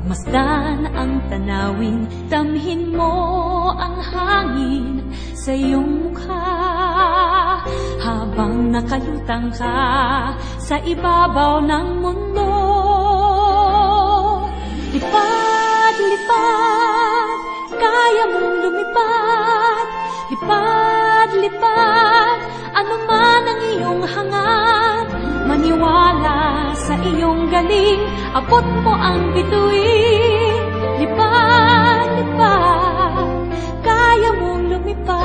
Masdan ang tanawin, damhin mo ang hangin sa iyong mukha. Habang nakalutang ka sa ibabaw ng mundo, lipad, lipad, kaya mong lumipad. Lipad, lipad, ano man ang iyong hangad. Maniwala sa iyong galing, abot mo ang bituin. Lipad, lipad, kaya mong lumipad.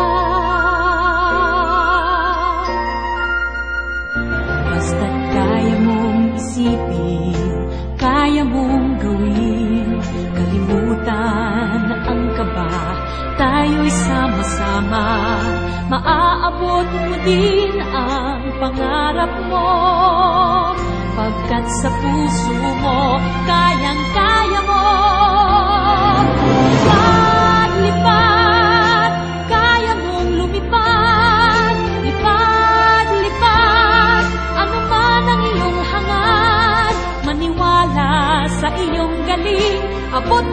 Basta't kaya mong isipin, kaya mong gawin. Kalimutan ang kaba, tayo'y sama-sama. Maaabot mo din ang pangarap mo, pagkat sa puso mo, kayang-kaya mo. Lipad, lipad, kaya mong lumipad. Lipad, lipad, ano man ang iyong hangad. Maniwala sa iyong galing, abot